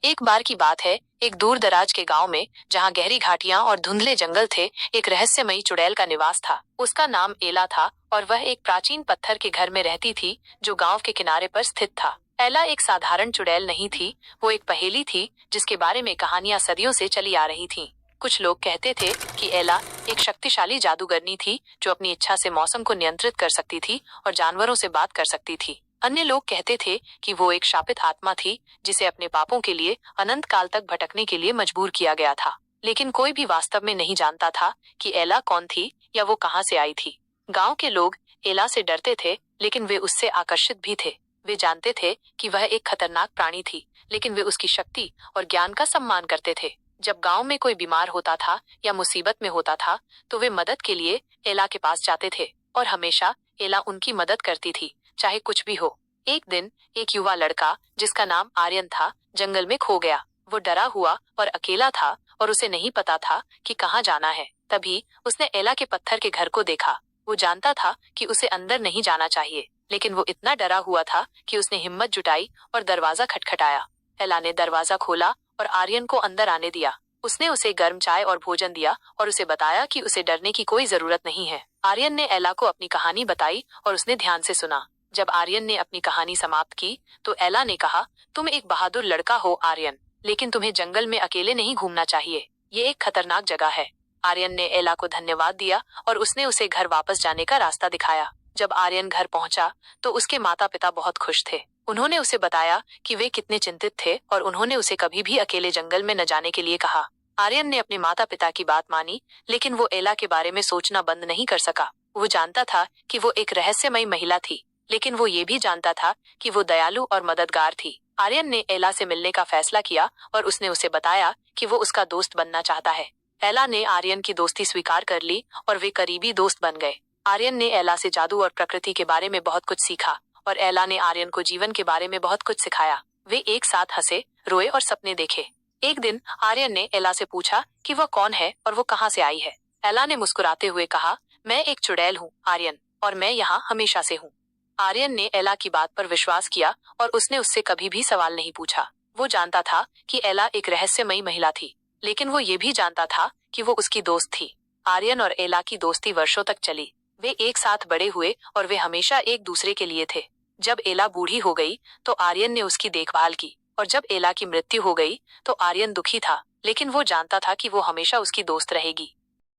एक बार की बात है, एक दूर दराज के गांव में, जहां गहरी घाटियां और धुंधले जंगल थे, एक रहस्यमयी चुड़ैल का निवास था। उसका नाम एला था और वह एक प्राचीन पत्थर के घर में रहती थी, जो गांव के किनारे पर स्थित था। एला एक साधारण चुड़ैल नहीं थी, वो एक पहेली थी, जिसके बारे में कहानियां सदियों से चली आ रही थीं। कुछ लोग कहते थे कि एला एक शक्तिशाली जादूगरनी थी, जो अपनी इच्छा से मौसम को नियंत्रित कर सकती थी और जानवरों से बात कर सकती थी। अन्य लोग कहते थे कि वो एक शापित आत्मा थी, जिसे अपने पापों के लिए अनंत काल तक भटकने के लिए मजबूर किया गया था। लेकिन कोई भी वास्तव में नहीं जानता था कि एला कौन थी या वो कहाँ से आई थी। गांव के लोग एला से डरते थे, लेकिन वे उससे आकर्षित भी थे। वे जानते थे कि वह एक खतरनाक प्राणी थी, लेकिन वे उसकी शक्ति और ज्ञान का सम्मान करते थे। जब गांव में कोई बीमार होता था या मुसीबत में होता था, तो वे मदद के लिए एला के पास जाते थे और हमेशा एला उनकी मदद करती थी, चाहे कुछ भी हो। एक दिन एक युवा लड़का, जिसका नाम आर्यन था, जंगल में खो गया। वो डरा हुआ और अकेला था और उसे नहीं पता था कि कहाँ जाना है। तभी उसने एला के पत्थर के घर को देखा। वो जानता था कि उसे अंदर नहीं जाना चाहिए, लेकिन वो इतना डरा हुआ था कि उसने हिम्मत जुटाई और दरवाजा खटखटाया। एला ने दरवाजा खोला और आर्यन को अंदर आने दिया। उसने उसे गर्म चाय और भोजन दिया और उसे बताया कि उसे डरने की कोई जरूरत नहीं है। आर्यन ने एला को अपनी कहानी बताई और उसने ध्यान से सुना। जब आर्यन ने अपनी कहानी समाप्त की, तो एला ने कहा, तुम एक बहादुर लड़का हो आर्यन, लेकिन तुम्हें जंगल में अकेले नहीं घूमना चाहिए। ये एक खतरनाक जगह है। आर्यन ने एला को धन्यवाद दिया और उसने उसे घर वापस जाने का रास्ता दिखाया। जब आर्यन घर पहुंचा, तो उसके माता पिता बहुत खुश थे। उन्होंने उसे बताया कि वे कितने चिंतित थे और उन्होंने उसे कभी भी अकेले जंगल में न जाने के लिए कहा। आर्यन ने अपने माता पिता की बात मानी, लेकिन वो एला के बारे में सोचना बंद नहीं कर सका। वो जानता था कि वो एक रहस्यमयी महिला थी, लेकिन वो ये भी जानता था कि वो दयालु और मददगार थी। आर्यन ने एला से मिलने का फैसला किया और उसने उसे बताया कि वो उसका दोस्त बनना चाहता है। एला ने आर्यन की दोस्ती स्वीकार कर ली और वे करीबी दोस्त बन गए। आर्यन ने एला से जादू और प्रकृति के बारे में बहुत कुछ सीखा और एला ने आर्यन को जीवन के बारे में बहुत कुछ सिखाया। वे एक साथ हंसे, रोए और सपने देखे। एक दिन आर्यन ने एला से पूछा कि वह कौन है और वो कहाँ से आई है। एला ने मुस्कुराते हुए कहा, मैं एक चुड़ैल हूँ आर्यन, और मैं यहाँ हमेशा से हूँ। आर्यन ने एला की बात पर विश्वास किया और उसने उससे कभी भी सवाल नहीं पूछा। वो जानता था कि एला एक रहस्यमयी महिला थी, लेकिन वो ये भी जानता था कि वो उसकी दोस्त थी। आर्यन और एला की दोस्ती वर्षों तक चली। वे एक साथ बड़े हुए और वे हमेशा एक दूसरे के लिए थे। जब एला बूढ़ी हो गई, तो आर्यन ने उसकी देखभाल की, और जब एला की मृत्यु हो गई, तो आर्यन दुखी था, लेकिन वो जानता था कि वो हमेशा उसकी दोस्त रहेगी।